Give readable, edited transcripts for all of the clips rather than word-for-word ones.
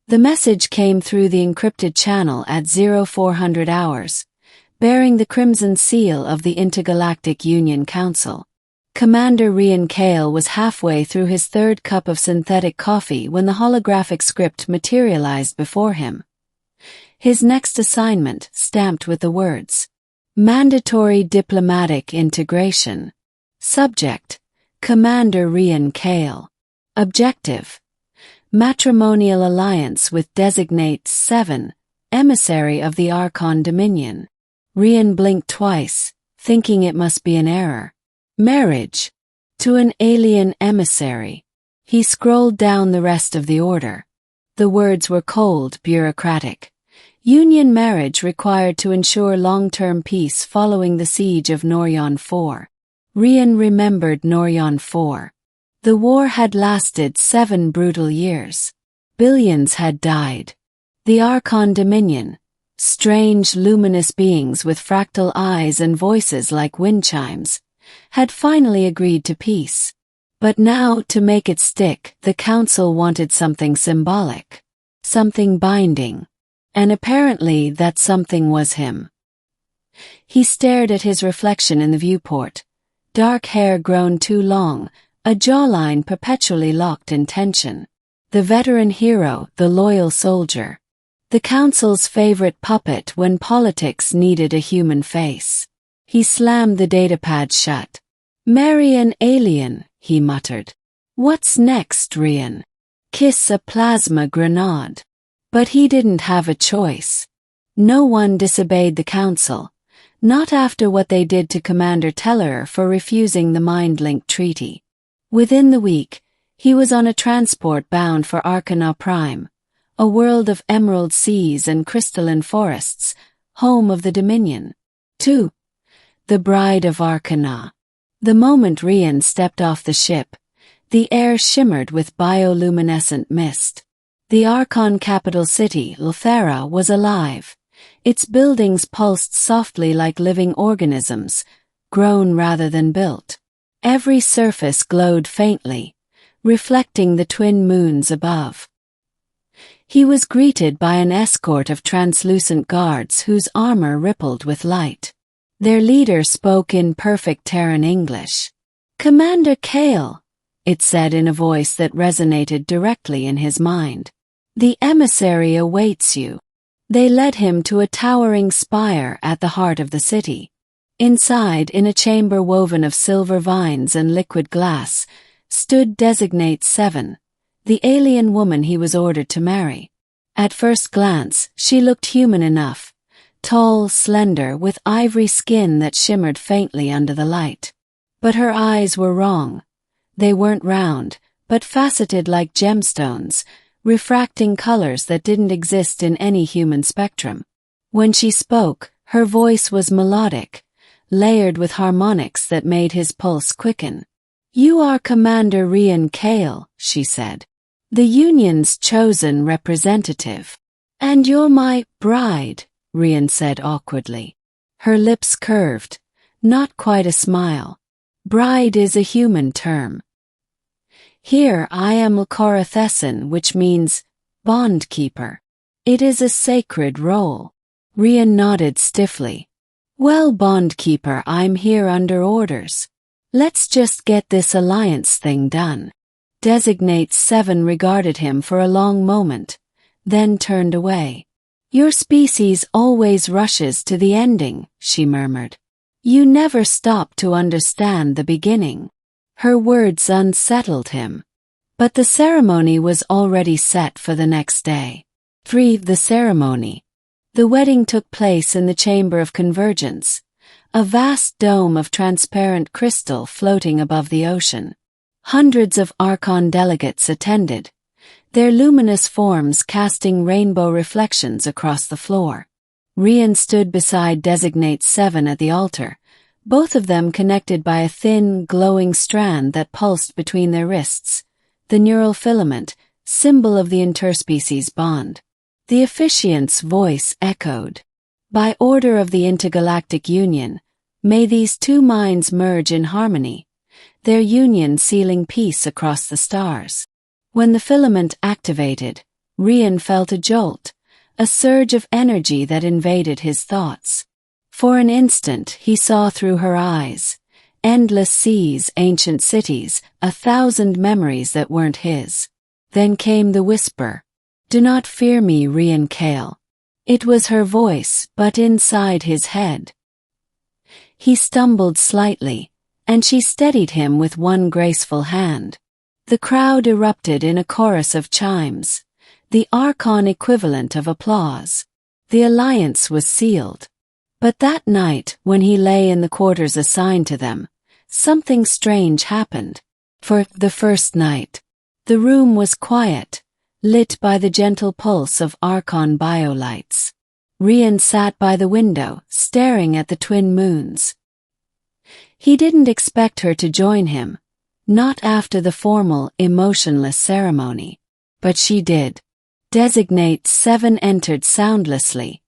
The message came through the encrypted channel at 0400 hours, bearing the crimson seal of the Intergalactic Union Council. Commander Rian Kale was halfway through his third cup of synthetic coffee when the holographic script materialized before him. His next assignment, stamped with the words, "Mandatory Diplomatic Integration." Subject, Commander Rian Kale. Objective, Matrimonial Alliance with Designate 7, Emissary of the Archon Dominion. Rian blinked twice, thinking it must be an error. Marriage. To an alien emissary. He scrolled down the rest of the order. The words were cold, bureaucratic. Union marriage required to ensure long-term peace following the siege of Noryon 4. Rian remembered Noryon 4. The war had lasted 7 brutal years. Billions had died. The Archon Dominion, strange luminous beings with fractal eyes and voices like wind chimes, had finally agreed to peace. But now, to make it stick, the Council wanted something symbolic. Something binding. And apparently that something was him. He stared at his reflection in the viewport. Dark hair grown too long, a jawline perpetually locked in tension. The veteran hero, the loyal soldier. The Council's favorite puppet when politics needed a human face. He slammed the datapad shut. "Marry an alien," he muttered. "What's next, Rian? Kiss a plasma grenade." But he didn't have a choice. No one disobeyed the Council, not after what they did to Commander Tellerer for refusing the Mind-Link Treaty. Within the week, he was on a transport bound for Arcana Prime, a world of emerald seas and crystalline forests, home of the Dominion. 2. The Bride of Arcana. The moment Rian stepped off the ship, the air shimmered with bioluminescent mist. The Archon capital city, Lthera, was alive. Its buildings pulsed softly like living organisms, grown rather than built. Every surface glowed faintly, reflecting the twin moons above. He was greeted by an escort of translucent guards whose armor rippled with light. Their leader spoke in perfect Terran English. "Commander Kale," it said in a voice that resonated directly in his mind. "The emissary awaits you." They led him to a towering spire at the heart of the city. Inside, in a chamber woven of silver vines and liquid glass, stood Designate 7, the alien woman he was ordered to marry. At first glance, she looked human enough. Tall, slender, with ivory skin that shimmered faintly under the light. But her eyes were wrong. They weren't round, but faceted like gemstones, refracting colors that didn't exist in any human spectrum. When she spoke, her voice was melodic, layered with harmonics that made his pulse quicken. "You are Commander Rian Kale," she said, "the Union's chosen representative." "And you're my bride," Rian said awkwardly. Her lips curved, not quite a smile. Bride is a human term. "Here I am Lkorathesin, which means bond keeper. It is a sacred role." Rian nodded stiffly. "Well, bond keeper, I'm here under orders. Let's just get this alliance thing done." Designate 7 regarded him for a long moment, then turned away. "Your species always rushes to the ending," she murmured. "You never stop to understand the beginning." Her words unsettled him. But the ceremony was already set for the next day. 3. The ceremony. The wedding took place in the Chamber of Convergence, a vast dome of transparent crystal floating above the ocean. Hundreds of Archon delegates attended, their luminous forms casting rainbow reflections across the floor. Rian stood beside Designate 7 at the altar, both of them connected by a thin, glowing strand that pulsed between their wrists, the neural filament, symbol of the interspecies bond. The officiant's voice echoed. "By order of the Intergalactic Union, may these two minds merge in harmony, their union sealing peace across the stars." When the filament activated, Rian felt a jolt, a surge of energy that invaded his thoughts. For an instant he saw through her eyes. Endless seas, ancient cities, 1,000 memories that weren't his. Then came the whisper. "Do not fear me, Rian Kale." It was her voice, but inside his head. He stumbled slightly, and she steadied him with one graceful hand. The crowd erupted in a chorus of chimes, the Archon equivalent of applause. The alliance was sealed. But that night, when he lay in the quarters assigned to them, something strange happened. For the first night, the room was quiet, lit by the gentle pulse of Archon biolights. Rian sat by the window, staring at the twin moons. He didn't expect her to join him, not after the formal, emotionless ceremony. But she did. Designate 7 entered soundlessly,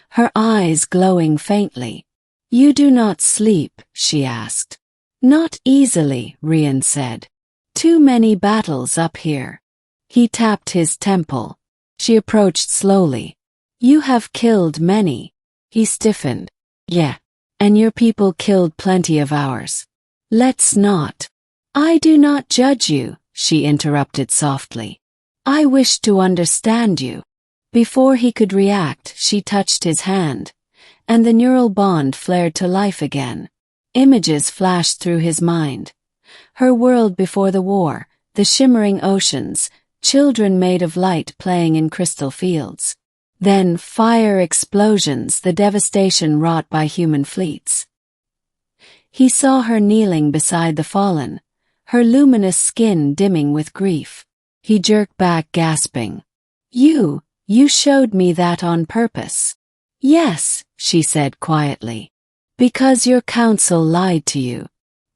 her eyes glowing faintly. "You do not sleep?" she asked. "Not easily," Rian said. "Too many battles up here." He tapped his temple. She approached slowly. "You have killed many." He stiffened. "Yeah. And your people killed plenty of ours. Let's not." "I do not judge you," she interrupted softly. "I wish to understand you." Before he could react, she touched his hand, and the neural bond flared to life again. Images flashed through his mind. Her world before the war, the shimmering oceans, children made of light playing in crystal fields. Then fire explosions, the devastation wrought by human fleets. He saw her kneeling beside the fallen, her luminous skin dimming with grief. He jerked back, gasping. You showed me that on purpose." "Yes," she said quietly. "Because your council lied to you.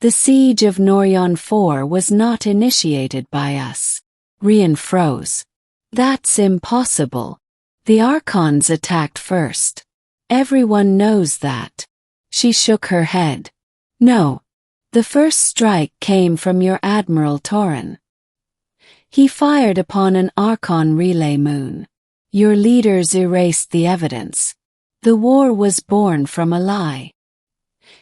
The siege of Noryon 4 was not initiated by us." Rian froze. "That's impossible. The Archons attacked first. Everyone knows that." She shook her head. "No. The first strike came from your Admiral Torin. He fired upon an Archon relay moon. Your leaders erased the evidence. The war was born from a lie."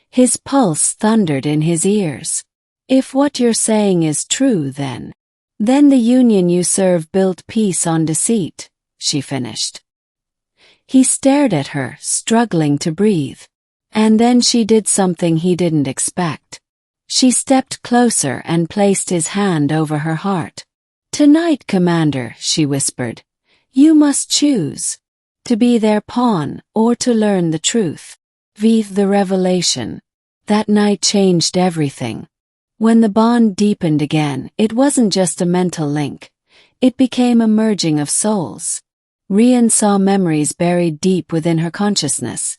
His pulse thundered in his ears. "If what you're saying is true, then the union you serve built peace on deceit," she finished. He stared at her, struggling to breathe. And then she did something he didn't expect. She stepped closer and placed his hand over her heart. "Tonight, Commander," she whispered, "you must choose. To be their pawn, or to learn the truth." The revelation. That night changed everything. When the bond deepened again, it wasn't just a mental link. It became a merging of souls. Rian saw memories buried deep within her consciousness.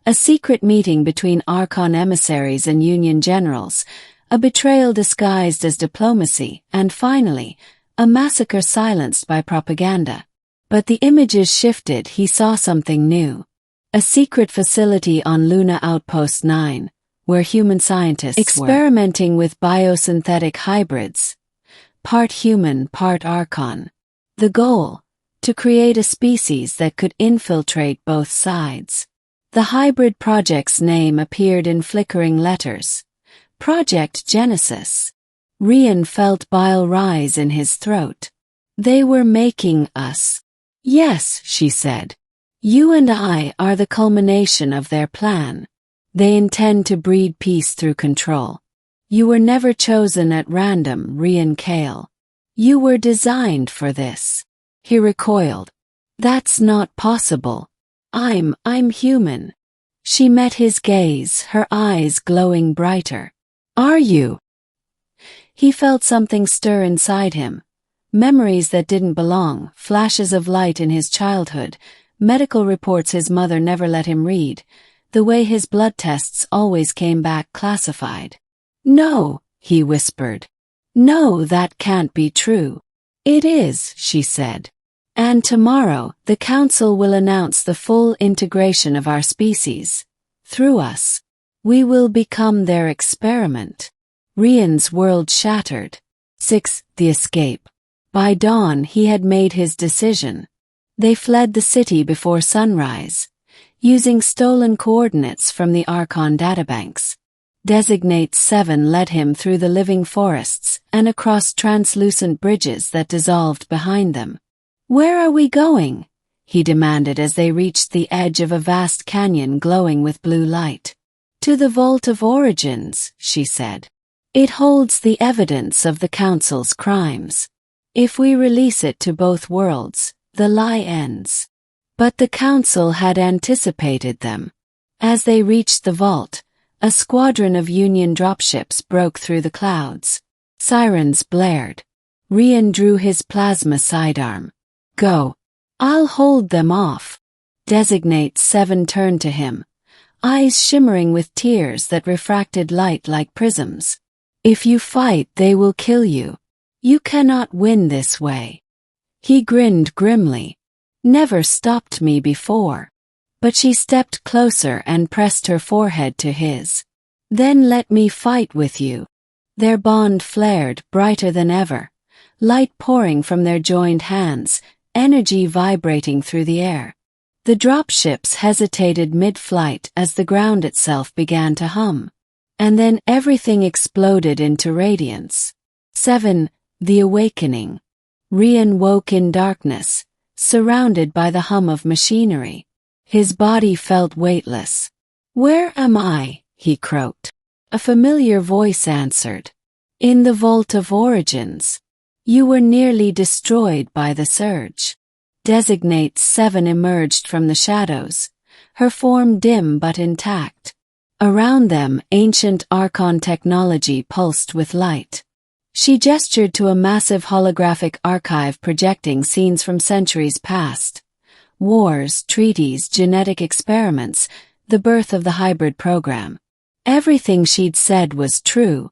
A secret meeting between Archon emissaries and Union generals, a betrayal disguised as diplomacy, and finally, a massacre silenced by propaganda. But the images shifted. He saw something new. A secret facility on Luna Outpost 9, where human scientists experimenting with biosynthetic hybrids, part human, part Archon. The goal? To create a species that could infiltrate both sides. The hybrid project's name appeared in flickering letters. Project Genesis. Rian felt bile rise in his throat. "They were making us." "Yes," she said. "You and I are the culmination of their plan. They intend to breed peace through control. You were never chosen at random, Rian Kale. You were designed for this." He recoiled. "That's not possible. I'm human." She met his gaze, her eyes glowing brighter. "Are you?" He felt something stir inside him. Memories that didn't belong, flashes of light in his childhood, medical reports his mother never let him read, the way his blood tests always came back classified. "No," he whispered. "No, that can't be true." "It is," she said. "And tomorrow, the Council will announce the full integration of our species. Through us. We will become their experiment." Rian's world shattered. 6. The escape. By dawn he had made his decision. They fled the city before sunrise, using stolen coordinates from the Archon databanks. Designate 7 led him through the living forests and across translucent bridges that dissolved behind them. "Where are we going?" he demanded as they reached the edge of a vast canyon glowing with blue light. "To the Vault of Origins," she said. "It holds the evidence of the Council's crimes. If we release it to both worlds, the lie ends." But the Council had anticipated them. As they reached the vault, a squadron of Union dropships broke through the clouds. Sirens blared. Rian drew his plasma sidearm. "Go. I'll hold them off." Designate 7 turned to him, eyes shimmering with tears that refracted light like prisms. "If you fight, they will kill you. You cannot win this way." He grinned grimly. "Never stopped me before." But she stepped closer and pressed her forehead to his. "Then let me fight with you." Their bond flared brighter than ever, light pouring from their joined hands, energy vibrating through the air. The dropships hesitated mid-flight as the ground itself began to hum. And then everything exploded into radiance. 7. The Awakening. Rian woke in darkness, surrounded by the hum of machinery. His body felt weightless. "Where am I?" he croaked. A familiar voice answered. "In the Vault of Origins. You were nearly destroyed by the surge." Designate 7 emerged from the shadows, her form dim but intact. Around them, ancient Archon technology pulsed with light. She gestured to a massive holographic archive projecting scenes from centuries past. Wars, treaties, genetic experiments, the birth of the hybrid program. Everything she'd said was true.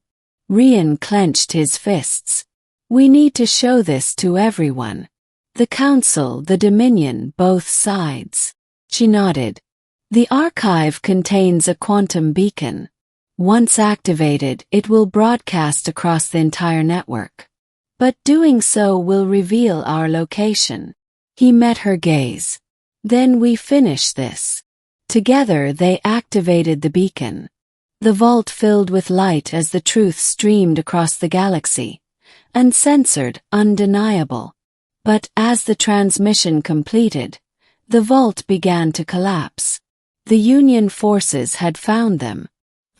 Rian clenched his fists. "We need to show this to everyone. The Council, the Dominion, both sides." She nodded. "The archive contains a quantum beacon. Once activated, it will broadcast across the entire network. But doing so will reveal our location." He met her gaze. "Then we finish this." Together they activated the beacon. The vault filled with light as the truth streamed across the galaxy. Uncensored, undeniable. But as the transmission completed, the vault began to collapse. The Union forces had found them.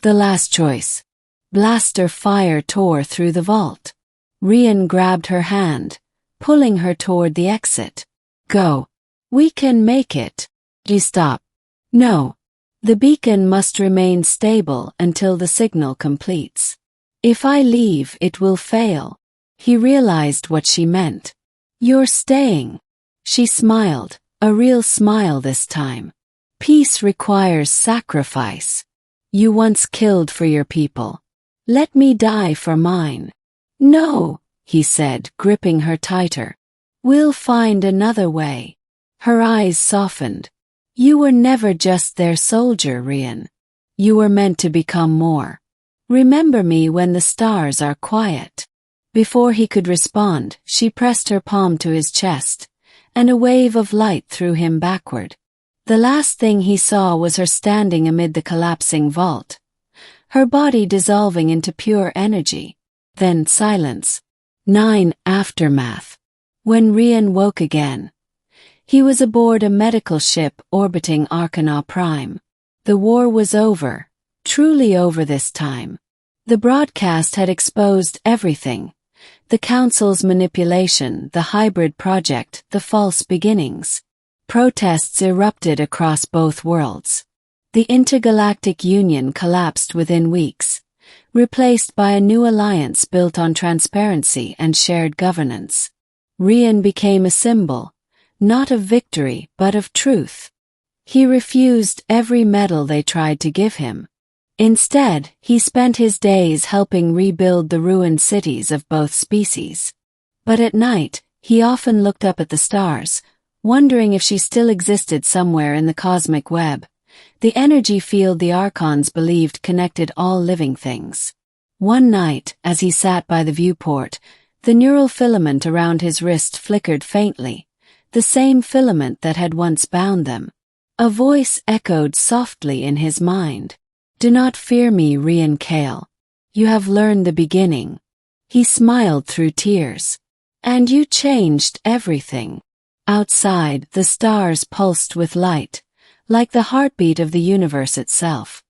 The last choice. Blaster fire tore through the vault. Rian grabbed her hand, pulling her toward the exit. "Go. We can make it." She stopped. "No. The beacon must remain stable until the signal completes. If I leave, it will fail." He realized what she meant. "You're staying." She smiled, a real smile this time. "Peace requires sacrifice. You once killed for your people. Let me die for mine." "No," he said, gripping her tighter. "We'll find another way." Her eyes softened. "You were never just their soldier, Rian. You were meant to become more. Remember me when the stars are quiet." Before he could respond, she pressed her palm to his chest, and a wave of light threw him backward. The last thing he saw was her standing amid the collapsing vault, her body dissolving into pure energy. Then silence. 9. Aftermath. When Rian woke again, he was aboard a medical ship orbiting Arcana Prime. The war was over, truly over this time. The broadcast had exposed everything. The Council's manipulation, the hybrid project, the false beginnings. Protests erupted across both worlds. The intergalactic union collapsed within weeks, replaced by a new alliance built on transparency and shared governance. Rian became a symbol, not of victory but of truth. He refused every medal they tried to give him. Instead, he spent his days helping rebuild the ruined cities of both species. But at night, he often looked up at the stars, wondering if she still existed somewhere in the cosmic web, the energy field the Archons believed connected all living things. One night, as he sat by the viewport, The neural filament around his wrist flickered faintly, the same filament that had once bound them. A voice echoed softly in his mind. "Do not fear me, Rian Kale. You have learned the beginning." He smiled through tears. "And you changed everything." Outside, the stars pulsed with light, like the heartbeat of the universe itself.